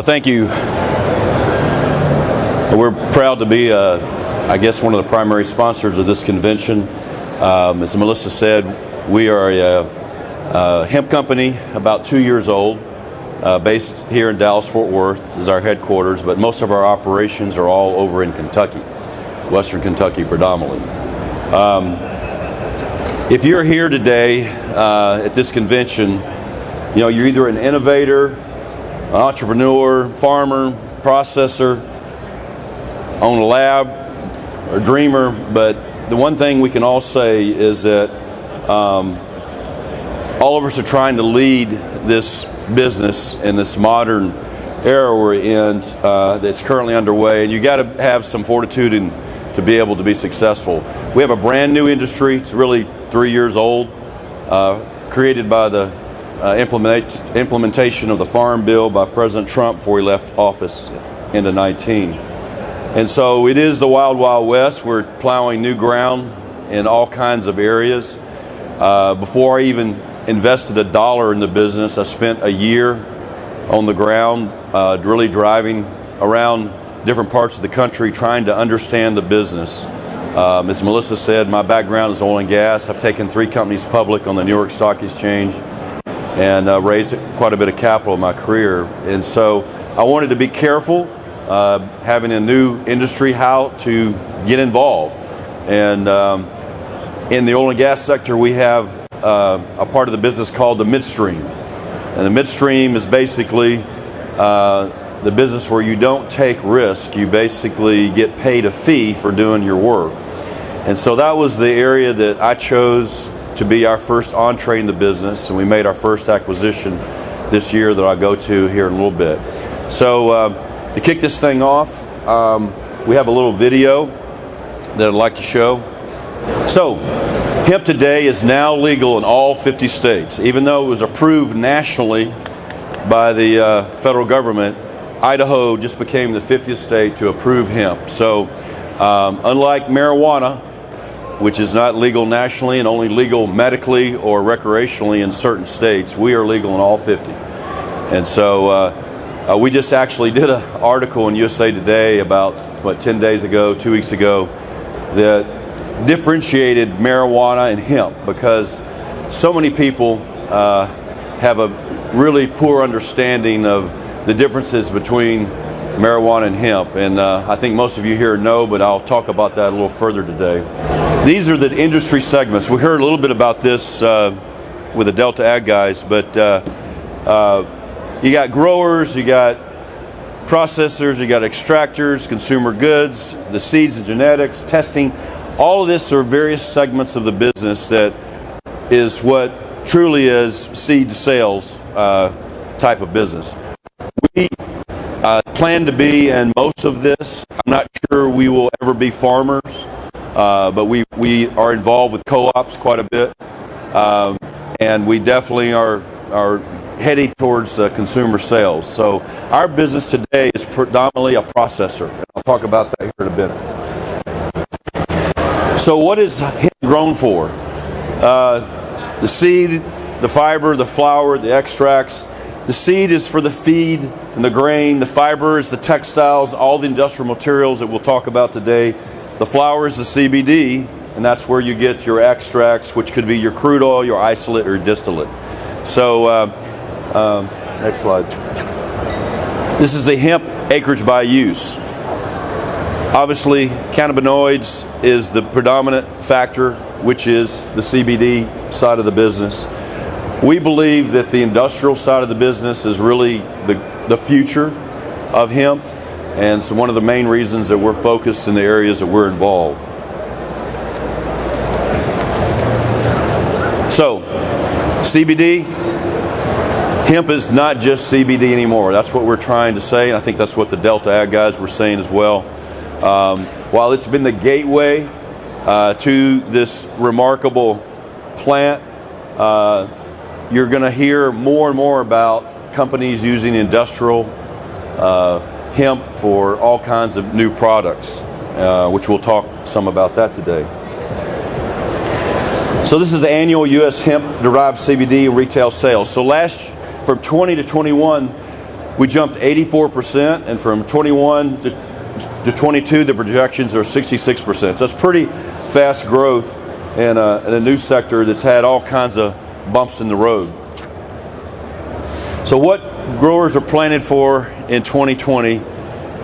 Thank you. We're proud to be, I guess, one of the primary sponsors of this convention. As Melissa said, we are a hemp company about 2 years old, based here in Dallas-Fort Worth is our headquarters, but most of our operations are all over in Kentucky, Western Kentucky predominantly. If you're here today at this convention, you're either an innovator, an entrepreneur, farmer, processor, own a lab, or dreamer, but the one thing we can all say is that all of us are trying to lead this business in this modern era we're in that's currently underway, and you got to have some fortitude to be able to be successful. We have a brand new industry. It's really 3 years old, created by the implementation of the Farm Bill by President Trump before he left office into 19. And so it is the Wild Wild West. We're plowing new ground in all kinds of areas. Before I even invested $1 in the business, I spent a year on the ground, really driving around different parts of the country trying to understand the business. As Melissa said, my background is oil and gas. I've taken 3 companies public on the New York Stock Exchange and raised quite a bit of capital in my career. And so I wanted to be careful, having a new industry, how to get involved. And in the oil and gas sector, we have a part of the business called the midstream. And the midstream is basically the business where you don't take risk. You basically get paid a fee for doing your work. And so that was the area that I chose to be our first entree in the business, and we made our first acquisition this year that I'll go to here in a little bit. So to kick this thing off, we have a little video that I'd like to show. So hemp today is now legal in all 50 states. Even though it was approved nationally by the federal government, Idaho just became the 50th state to approve hemp. So unlike marijuana, which is not legal nationally and only legal medically or recreationally in certain states, we are legal in all 50. And so we just actually did an article in USA Today about, 10 days ago, 2 weeks ago, that differentiated marijuana and hemp, because so many people have a really poor understanding of the differences between marijuana and hemp. And I think most of you here know, but I'll talk about that a little further today. These are the industry segments. We heard a little bit about this with the Delta Ag guys, but you got growers, you got processors, you got extractors, consumer goods, the seeds and genetics, testing. All of this are various segments of the business that is what truly is seed to sales type of business. We plan to be in most of this. I'm not sure we will ever be farmers, but we are involved with co-ops quite a bit, and we definitely are heading towards consumer sales. So our business today is predominantly a processor. I'll talk about that here in a bit. So what is hemp grown for? The seed, the fiber, the flour, the extracts. The seed is for the feed and the grain. The fiber is the textiles, all the industrial materials that we'll talk about today. The flour is the CBD, and that's where you get your extracts, which could be your crude oil, your isolate, or distillate. So, next slide. This is a hemp acreage by use. Obviously, cannabinoids is the predominant factor, which is the CBD side of the business. We believe that the industrial side of the business is really the future of hemp, and so one of the main reasons that we're focused in the areas that we're involved. So, CBD, hemp is not just CBD anymore. That's what we're trying to say, and I think that's what the Delta Ag guys were saying as well. While it's been the gateway to this remarkable plant, you're going to hear more and more about companies using industrial hemp for all kinds of new products, which we'll talk some about that today. So this is the annual U.S. hemp derived CBD retail sales. So from 20 to 21, we jumped 84%, and from 21 to 22, the projections are 66%. So that's pretty fast growth in a new sector that's had all kinds of bumps in the road. So what growers are planning for in 2020,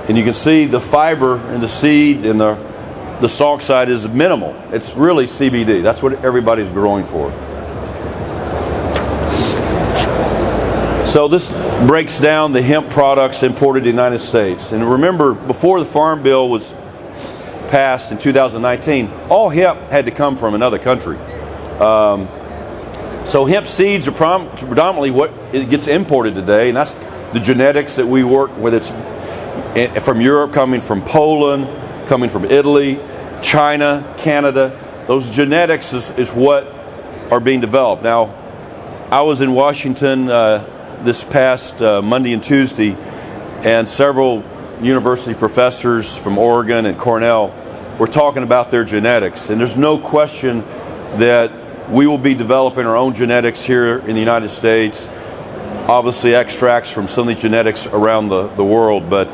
and you can see the fiber and the seed and the stalk side is minimal. It's really CBD. That's what everybody's growing for. So this breaks down the hemp products imported to the United States. And remember, before the Farm Bill was passed in 2019, all hemp had to come from another country. So hemp seeds are predominantly what it gets imported today, and that's the genetics that we work with. It's from Europe, coming from Poland, coming from Italy, China, Canada. Those genetics is what are being developed. Now, I was in Washington this past Monday and Tuesday, and several university professors from Oregon and Cornell were talking about their genetics. And there's no question that we will be developing our own genetics here in the United States. Obviously extracts from some of these genetics around the world, but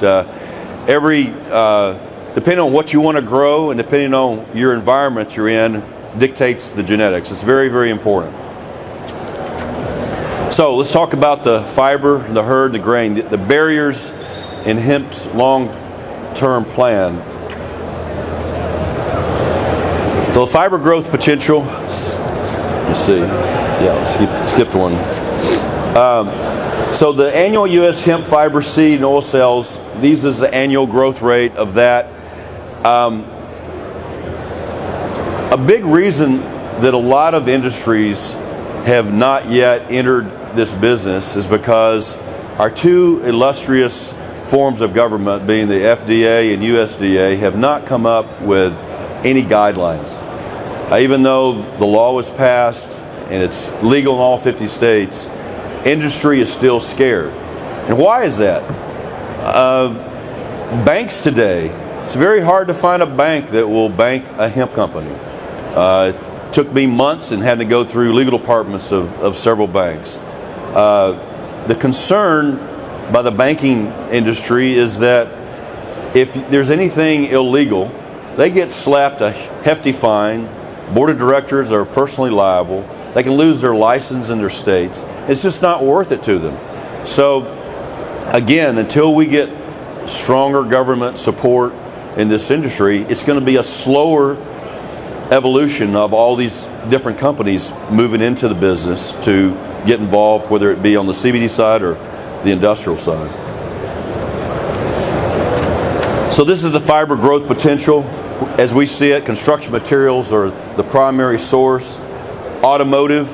depending on what you want to grow and depending on your environment you're in, dictates the genetics. It's very, very important. So let's talk about the fiber, the herd, the grain, the barriers in hemp's long-term plan. So the fiber growth potential, let's see, yeah, let's skip one. So the annual U.S. hemp fiber seed and oil sales, these is the annual growth rate of that. A big reason that a lot of industries have not yet entered this business is because our two illustrious forms of government, being the FDA and USDA, have not come up with any guidelines. Even though the law was passed and it's legal in all 50 states, industry is still scared. And why is that? Banks today, it's very hard to find a bank that will bank a hemp company. It took me months and had to go through legal departments of several banks. The concern by the banking industry is that if there's anything illegal, they get slapped a hefty fine. Board of directors are personally liable. They can lose their license in their states. It's just not worth it to them. So again, until we get stronger government support in this industry, it's going to be a slower evolution of all these different companies moving into the business to get involved, whether it be on the CBD side or the industrial side. So this is the fiber growth potential. As we see it, construction materials are the primary source. Automotive,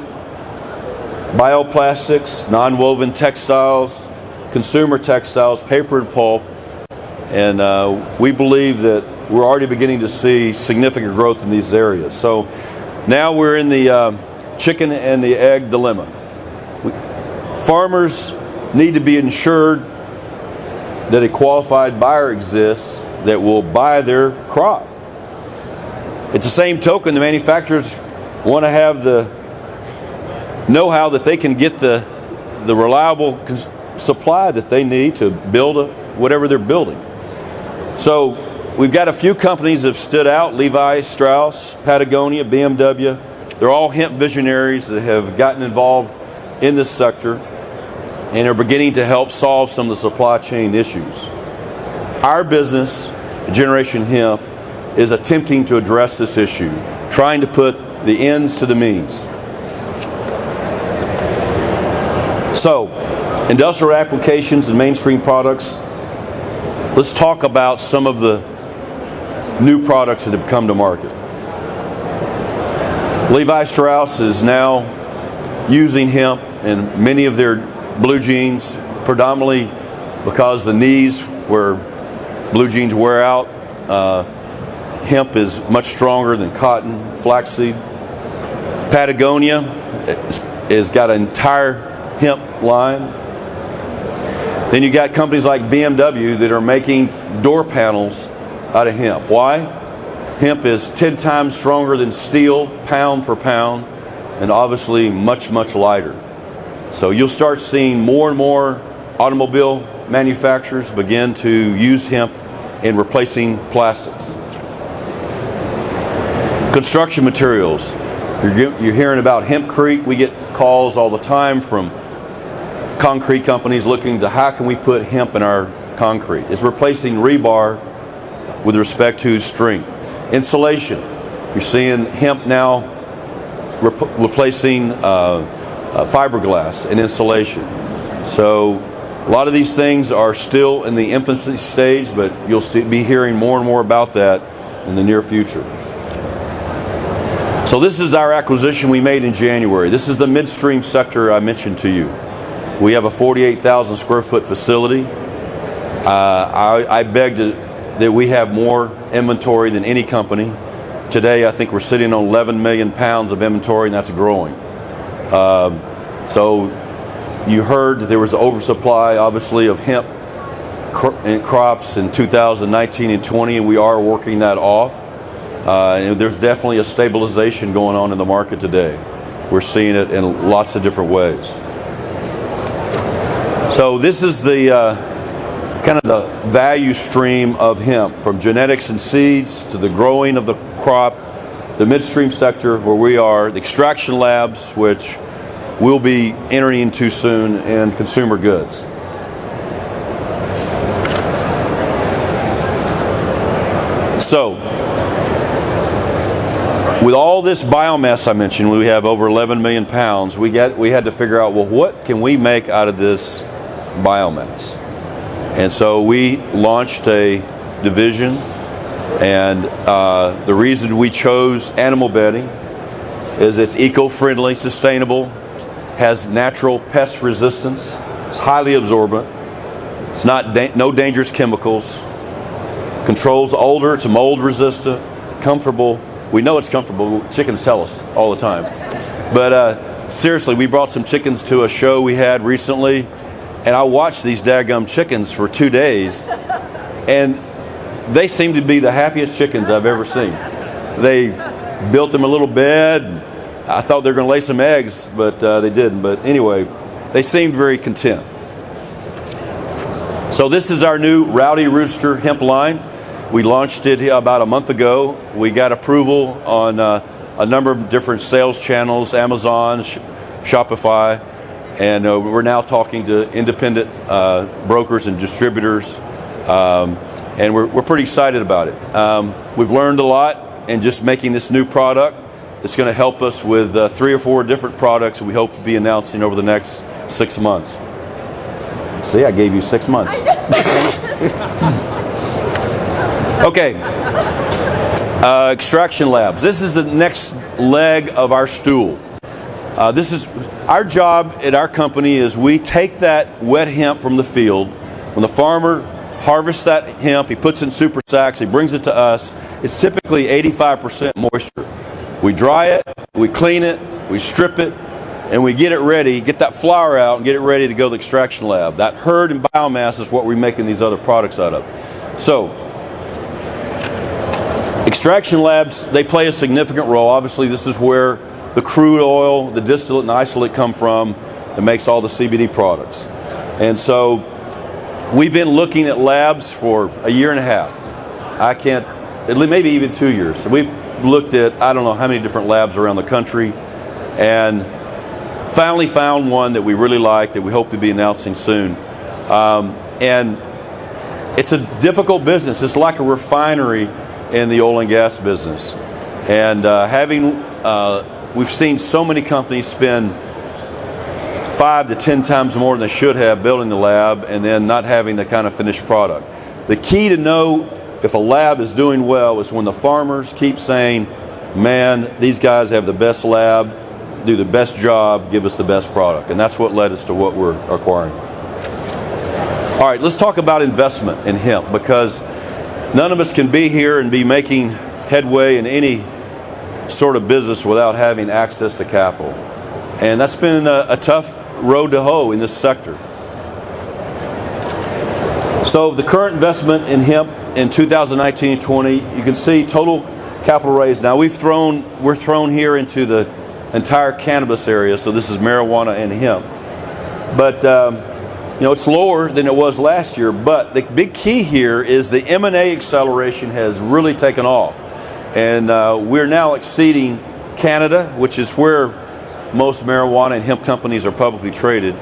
bioplastics, non-woven textiles, consumer textiles, paper and pulp. And we believe that we're already beginning to see significant growth in these areas. So now we're in the chicken and the egg dilemma. Farmers need to be ensured that a qualified buyer exists that will buy their crop. It's the same token, the manufacturers want to have the know-how that they can get the reliable supply that they need to build whatever they're building. So we've got a few companies that have stood out: Levi Strauss, Patagonia, BMW. They're all hemp visionaries that have gotten involved in this sector and are beginning to help solve some of the supply chain issues. Our business, Generation Hemp, is attempting to address this issue, trying to put the ends to the means. So, industrial applications and mainstream products. Let's talk about some of the new products that have come to market. Levi Strauss is now using hemp in many of their blue jeans, predominantly because the knees where blue jeans wear out. Hemp is much stronger than cotton, flaxseed. Patagonia has got an entire hemp line. Then you got companies like BMW that are making door panels out of hemp. Why? Hemp is 10 times stronger than steel, pound for pound, and obviously much, much lighter. So you'll start seeing more and more automobile manufacturers begin to use hemp in replacing plastics. Construction materials. You're hearing about hempcrete. We get calls all the time from concrete companies looking to how can we put hemp in our concrete. It's replacing rebar with respect to strength. Insulation. You're seeing hemp now replacing fiberglass and insulation. So a lot of these things are still in the infancy stage, but you'll be hearing more and more about that in the near future. So this is our acquisition we made in January. This is the midstream sector I mentioned to you. We have a 48,000 square foot facility. I beg that we have more inventory than any company. Today, I think we're sitting on 11 million pounds of inventory, and that's growing. So you heard there was an oversupply, obviously, of hemp crops in 2019 and 20, and we are working that off. And there's definitely a stabilization going on in the market today. We're seeing it in lots of different ways. So this is the kind of the value stream of hemp, from genetics and seeds to the growing of the crop, the midstream sector where we are, the extraction labs, which we'll be entering into soon, and consumer goods. So, with all this biomass I mentioned, we have over 11 million pounds, we had to figure out, well, what can we make out of this biomass? And so we launched a division, and the reason we chose animal bedding is it's eco-friendly, sustainable, has natural pest resistance, it's highly absorbent, it's no dangerous chemicals, controls odor, it's mold resistant, comfortable. We know it's comfortable. Chickens tell us all the time. But seriously, we brought some chickens to a show we had recently, and I watched these daggum chickens for 2 days, and they seem to be the happiest chickens I've ever seen. They built them a little bed. I thought they were going to lay some eggs, but they didn't. But anyway, they seemed very content. So this is our new Rowdy Rooster hemp line. We launched it about a month ago. We got approval on a number of different sales channels, Amazon, Shopify, and we're now talking to independent brokers and distributors, and we're pretty excited about it. We've learned a lot in just making this new product. It's going to help us with 3 or 4 different products we hope to be announcing over the next 6 months. See, I gave you 6 months. Okay, extraction labs. This is the next leg of our stool. This is our job at our company is we take that wet hemp from the field. When the farmer harvests that hemp, he puts it in super sacks, he brings it to us. It's typically 85% moisture. We dry it, we clean it, we strip it, and we get it ready, get that flour out and get it ready to go to the extraction lab. That herd and biomass is what we're making these other products out of. So, extraction labs, they play a significant role. Obviously, this is where the crude oil, the distillate and isolate come from that makes all the CBD products. And so we've been looking at labs for a year and a half. Maybe even 2 years. So we've looked at, I don't know how many different labs around the country, and finally found one that we really like that we hope to be announcing soon. And it's a difficult business. It's like a refinery in the oil and gas business. And we've seen so many companies spend 5 to 10 times more than they should have building the lab and then not having the kind of finished product. The key to know if a lab is doing well is when the farmers keep saying, man, these guys have the best lab, do the best job, give us the best product. And that's what led us to what we're acquiring. All right, let's talk about investment in hemp, because none of us can be here and be making headway in any sort of business without having access to capital. And that's been a tough road to hoe in this sector. So the current investment in hemp in 2019 and 20, you can see total capital raised. Now we're thrown here into the entire cannabis area, so this is marijuana and hemp. But it's lower than it was last year, but the big key here is the M&A acceleration has really taken off. And we're now exceeding Canada, which is where most marijuana and hemp companies are publicly traded.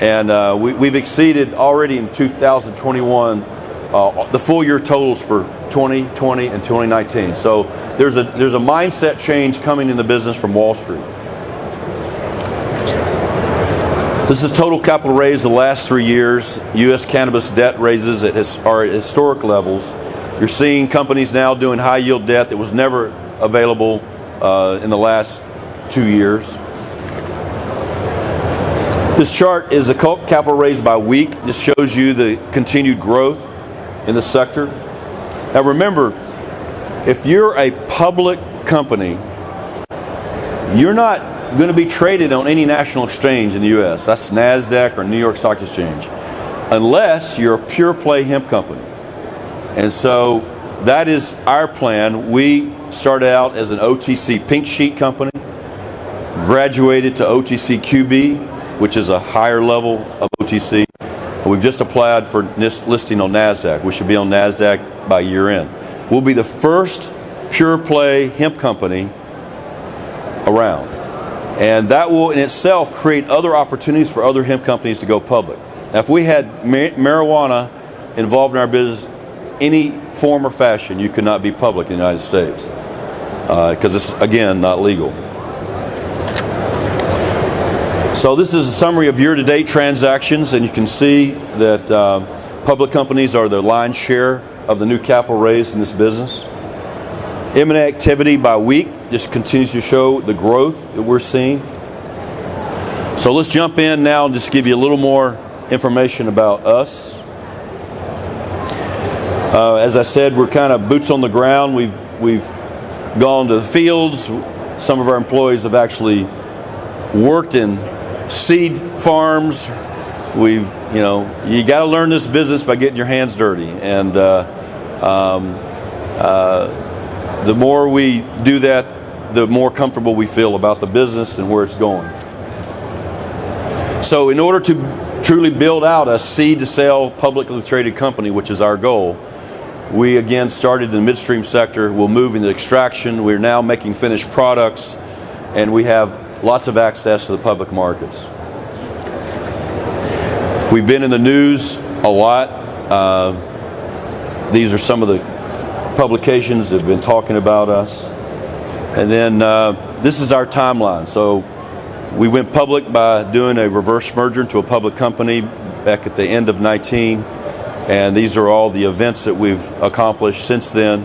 And we've exceeded already in 2021 the full year totals for 2020 and 2019. So there's a mindset change coming in the business from Wall Street. This is total capital raised the last 3 years. U.S. cannabis debt raises are at historic levels. You're seeing companies now doing high yield debt that was never available in the last 2 years. This chart is a capital raised by week. This shows you the continued growth in the sector. Now remember, if you're a public company, you're not going to be traded on any national exchange in the U.S. That's NASDAQ or New York Stock Exchange, unless you're a pure play hemp company. And so that is our plan. We started out as an OTC pink sheet company, graduated to OTC QB, which is a higher level of OTC. And we've just applied for listing on NASDAQ. We should be on NASDAQ by year end. We'll be the first pure play hemp company around. And that will in itself create other opportunities for other hemp companies to go public. Now, if we had marijuana involved in our business, any form or fashion, you could not be public in the United States because it's, again, not legal. So this is a summary of year-to-date transactions, and you can see that public companies are the lion's share of the new capital raised in this business. M&A activity by week just continues to show the growth that we're seeing. So let's jump in now and just give you a little more information about us. As I said, we're kind of boots on the ground. We've gone to the fields. Some of our employees have actually worked in seed farms. You got to learn this business by getting your hands dirty. And the more we do that, the more comfortable we feel about the business and where it's going. So in order to truly build out a seed to sale publicly traded company, which is our goal, we again started in the midstream sector. We'll move into extraction. We're now making finished products, and we have lots of access to the public markets. We've been in the news a lot. These are some of the publications that have been talking about us. And then this is our timeline. So we went public by doing a reverse merger into a public company back at the end of 19. And these are all the events that we've accomplished since then,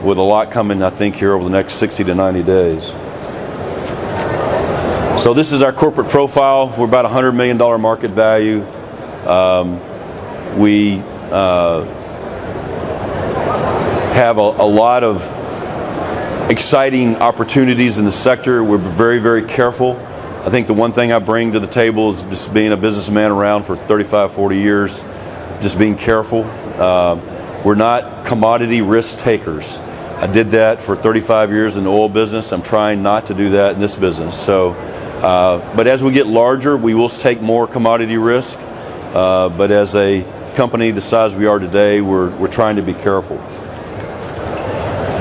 with a lot coming, I think, here over the next 60 to 90 days. So this is our corporate profile. We're about $100 million market value. We have a lot of exciting opportunities in the sector. We're very, very careful. I think the one thing I bring to the table is just being a businessman around for 35, 40 years, just being careful. We're not commodity risk takers. I did that for 35 years in the oil business. I'm trying not to do that in this business. So, but as we get larger, we will take more commodity risk. But as a company the size we are today, we're trying to be careful.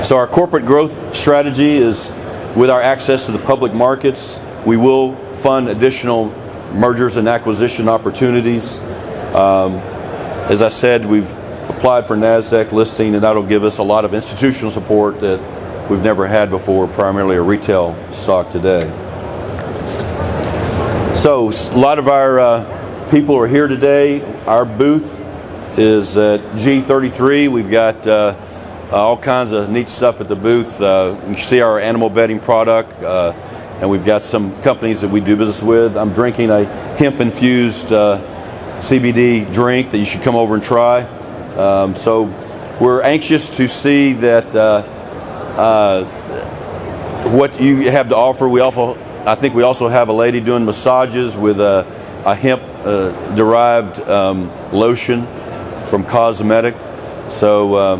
So our corporate growth strategy is, with our access to the public markets, we will fund additional mergers and acquisition opportunities. As I said, we've applied for NASDAQ listing, and that'll give us a lot of institutional support that we've never had before, primarily a retail stock today. So a lot of our people are here today. Our booth is at G33. We've got all kinds of neat stuff at the booth. You can see our animal bedding product, and we've got some companies that we do business with. I'm drinking a hemp-infused CBD drink that you should come over and try. So we're anxious to see that what you have to offer. I think we also have a lady doing massages with a hemp derived lotion from Cosmetic. So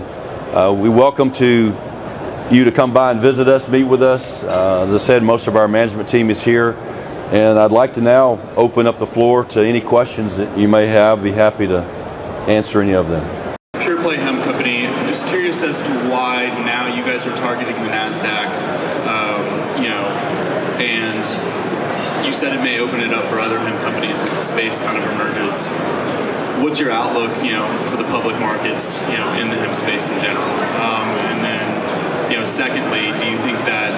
we welcome you to come by and visit us, meet with us. As I said, most of our management team is here. And I'd like to now open up the floor to any questions that you may have. Be happy to answer any of them. Pure Play Hemp Company, I'm just curious as to why now you guys are targeting the NASDAQ, and you said it may open it up for other hemp companies as the space kind of emerges. What's your outlook, for the public markets, in the hemp space in general? And then, secondly, do you think that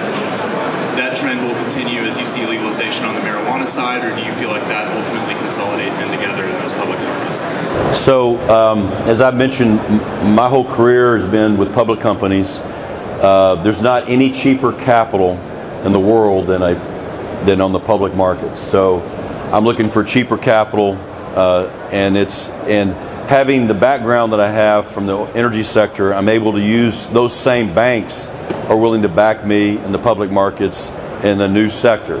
trend will continue as you see legalization on the marijuana side, or do you feel like that ultimately consolidates in together in those public markets? So, as I mentioned, my whole career has been with public companies. There's not any cheaper capital in the world than on the public markets. So, I'm looking for cheaper capital, and having the background that I have from the energy sector, I'm able to use those same banks are willing to back me in the public markets in the new sector.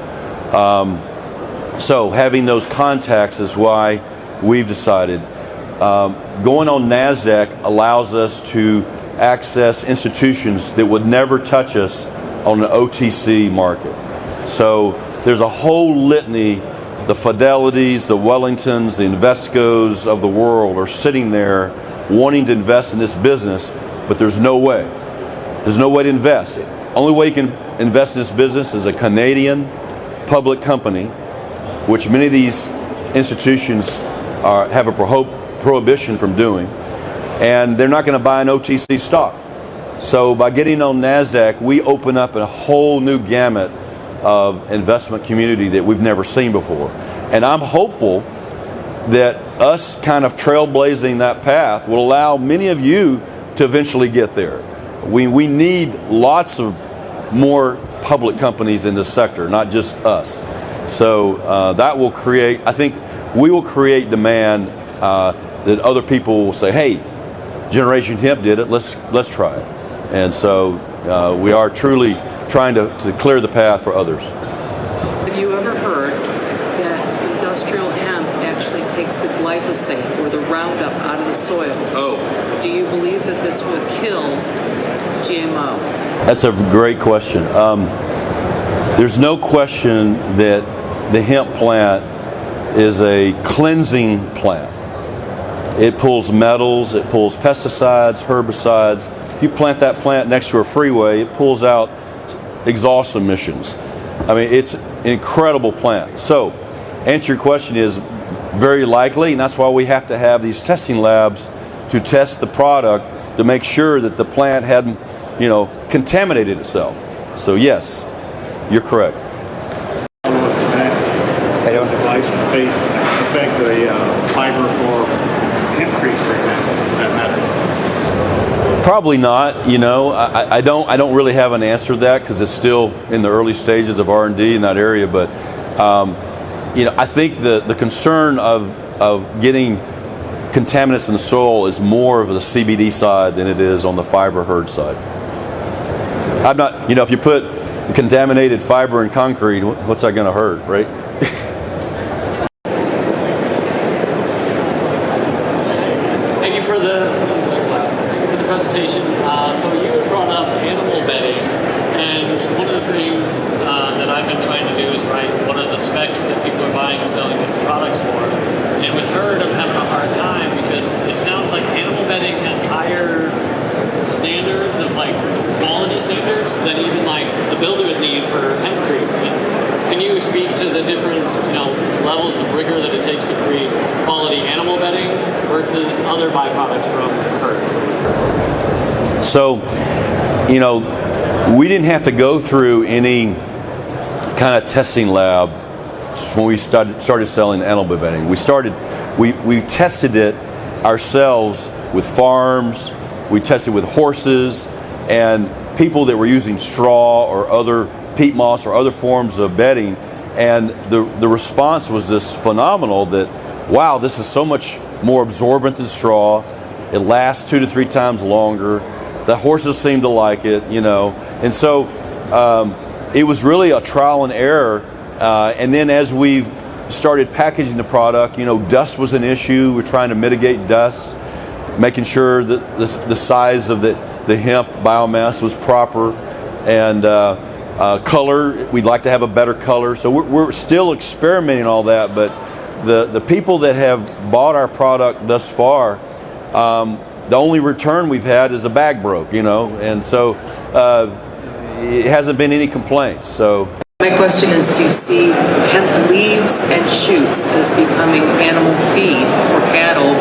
So having those contacts is why we've decided. Going on NASDAQ allows us to access institutions that would never touch us on an OTC market. So there's a whole litany, the Fidelities, the Wellingtons, the Invescos of the world are sitting there wanting to invest in this business, but there's no way. There's no way to invest. Only way you can invest in this business is a Canadian public company, which many of these institutions have a prohibition from doing, and they're not going to buy an OTC stock. So by getting on NASDAQ, we open up a whole new gamut of investment community that we've never seen before. And I'm hopeful that us kind of trailblazing that path will allow many of you to eventually get there. We need lots of more public companies in this sector, not just us. So that will create, I think we will create demand that other people will say, hey, Generation Hemp did it, let's try it. And so we are truly trying to clear the path for others. Have you ever heard that industrial hemp actually takes the glyphosate or the Roundup out of the soil? Oh. Do you believe that this will kill GMO? That's a great question. There's no question that the hemp plant is a cleansing plant. It pulls metals, it pulls pesticides, herbicides. You plant that plant next to a freeway, it pulls out exhaust emissions. I mean, it's an incredible plant. So, answer your question is very likely, and that's why we have to have these testing labs to test the product to make sure that the plant hadn't, contaminated itself. So yes, you're correct. Does the glyphosate affect the fiber for Hemp Creek, for example? Does that matter? Probably not. I don't really have an answer to that because it's still in the early stages of R&D in that area. But I think the concern of getting contaminants in the soil is more of the CBD side than it is on the fiber herd side. I'm not, if you put contaminated fiber in concrete, what's that going to hurt, right? Thank you for the presentation. So you brought up animal bedding, and one of the things that I've been trying to do is write what are the specs that people are buying and selling different products for. And with herd, I'm having a hard time because it sounds like animal bedding has higher standards of quality standards than even the builders need for hempcrete. Can you speak to the different levels of rigor that it takes to create quality animal bedding versus other byproducts from herd? So, we didn't have to go through any kind of testing lab when we started selling animal bedding. We tested it ourselves with farms. We tested with horses and people that were using straw or other peat moss or other forms of bedding, and the response was this phenomenal that, wow, this is so much more absorbent than straw. It lasts 2 to 3 times longer. The horses seem to like it, and so it was really a trial and error. And then as we started packaging the product, dust was an issue. We're trying to mitigate dust, making sure that the size of the hemp biomass was proper, and Color, we'd like to have a better color. So we're still experimenting all that, but the people that have bought our product thus far, the only return we've had is a bag broke, and so it hasn't been any complaints. So My question is, do you see hemp leaves and shoots as becoming animal feed for cattle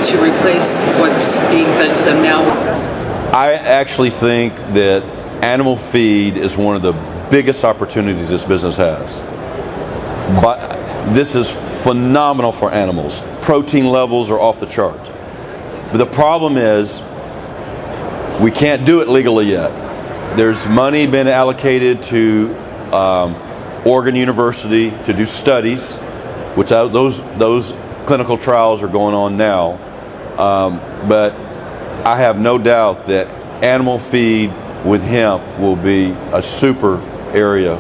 to replace what's being fed to them now? I actually think that animal feed is one of the biggest opportunities this business has. But this is phenomenal for animals. Protein levels are off the charts. But the problem is we can't do it legally yet. There's money been allocated to Oregon University to do studies, which those clinical trials are going on now. But I have no doubt that animal feed with hemp will be a super area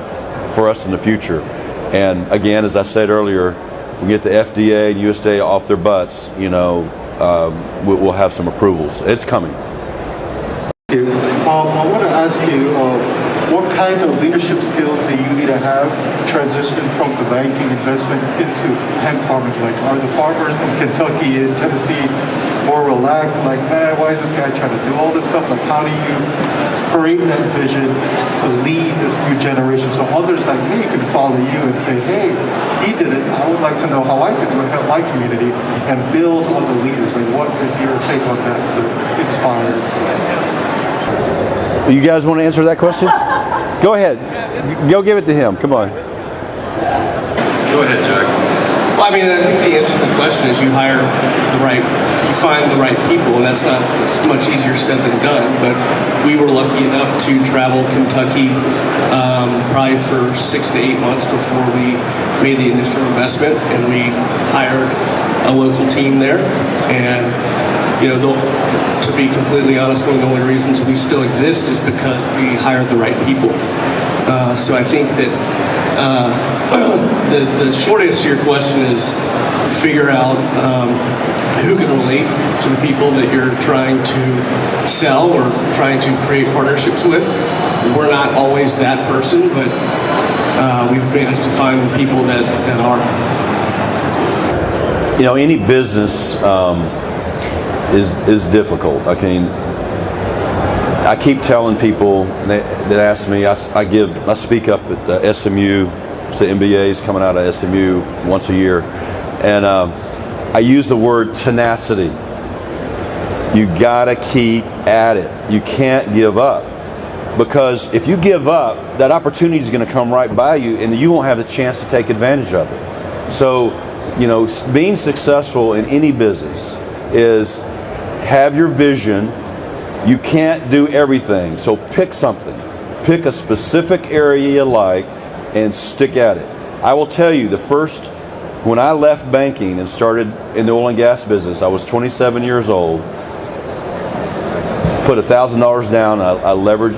for us in the future. And again, as I said earlier, if we get the FDA and USDA off their butts, we'll have some approvals. It's coming. I want to ask you, what kind of leadership skills do you need to have transitioning from the banking investment into hemp farming? Like, are the farmers from Kentucky and Tennessee more relaxed? Like, man, why is this guy trying to do all this stuff? Like, how do you create that vision to lead this new generation so others like me can follow you and say, hey, he did it. I would like to know how I could do it, help my community, and build other leaders. Like, what is your take on that to inspire? You guys want to answer that question? Go ahead. Go give it to him. Come on. Go ahead, Jack. Well, I mean, I think the answer to the question is you find the right people, and it's much easier said than done. But we were lucky enough to travel Kentucky probably for 6 to 8 months before we made the initial investment, and we hired a local team there. And to be completely honest, one of the only reasons we still exist is because we hired the right people. So I think that the short answer to your question is figure out who can relate to the people that you're trying to sell or trying to create partnerships with. We're not always that person, but we've managed to find the people that are. Any business is difficult. I keep telling people that ask me. I speak up at the SMU. It's the MBAs coming out of SMU once a year, and I use the word tenacity. You gotta keep at it. You can't give up, because if you give up, that opportunity is going to come right by you, and you won't have the chance to take advantage of it. So, being successful in any business is have your vision. You can't do everything, so pick something. Pick a specific area you like and stick at it. I will tell you, when I left banking and started in the oil and gas business, I was 27 years old. Put $1,000 down. I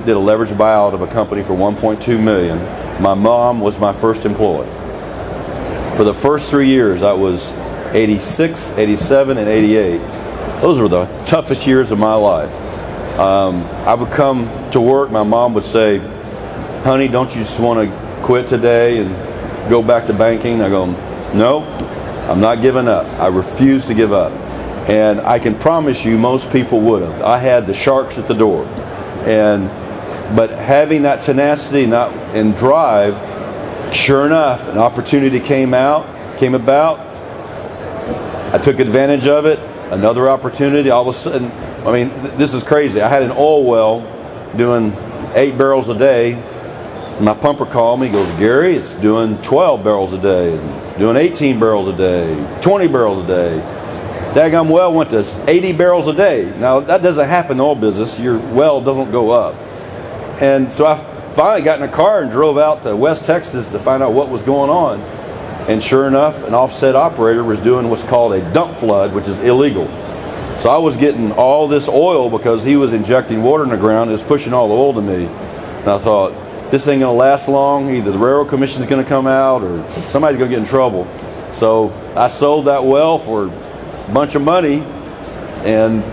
did a leverage buyout of a company for $1.2 million. My mom was my first employee. For the first 3 years, I was 86, 87, and 88. Those were the toughest years of my life. I would come to work, my mom would say, honey, don't you just want to quit today and go back to banking? I go, no, I'm not giving up. I refuse to give up. And I can promise you most people would have. I had the sharks at the door. But having that tenacity and drive, sure enough, an opportunity came about. I took advantage of it. Another opportunity, all of a sudden, this is crazy. I had an oil well doing 8 barrels a day. My pumper called me, he goes, Gary, it's doing 12 barrels a day, doing 18 barrels a day, 20 barrels a day. Daggum well went to 80 barrels a day. Now, that doesn't happen in the oil business. Your well doesn't go up. And so I finally got in a car and drove out to West Texas to find out what was going on. And sure enough, an offset operator was doing what's called a dump flood, which is illegal. So I was getting all this oil because he was injecting water in the ground. It was pushing all the oil to me. And I thought, this ain't going to last long. Either the Railroad Commission is going to come out or somebody's going to get in trouble. So I sold that well for a bunch of money. And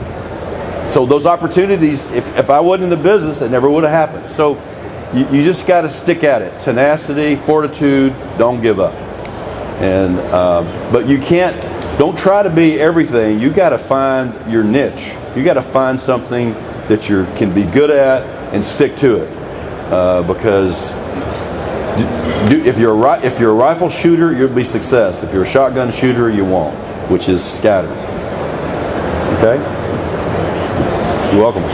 so those opportunities, if I wasn't in the business, it never would have happened. So you just got to stick at it. Tenacity, fortitude, don't give up. And but you can't. Don't try to be everything. You got to find your niche. You got to find something that you can be good at and stick to it. Because if you're a rifle shooter, you'll be success. If you're a shotgun shooter, you won't, which is scattered. Okay? You're welcome.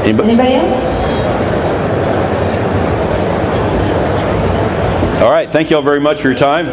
Anybody else? All right. Thank you all very much for your time.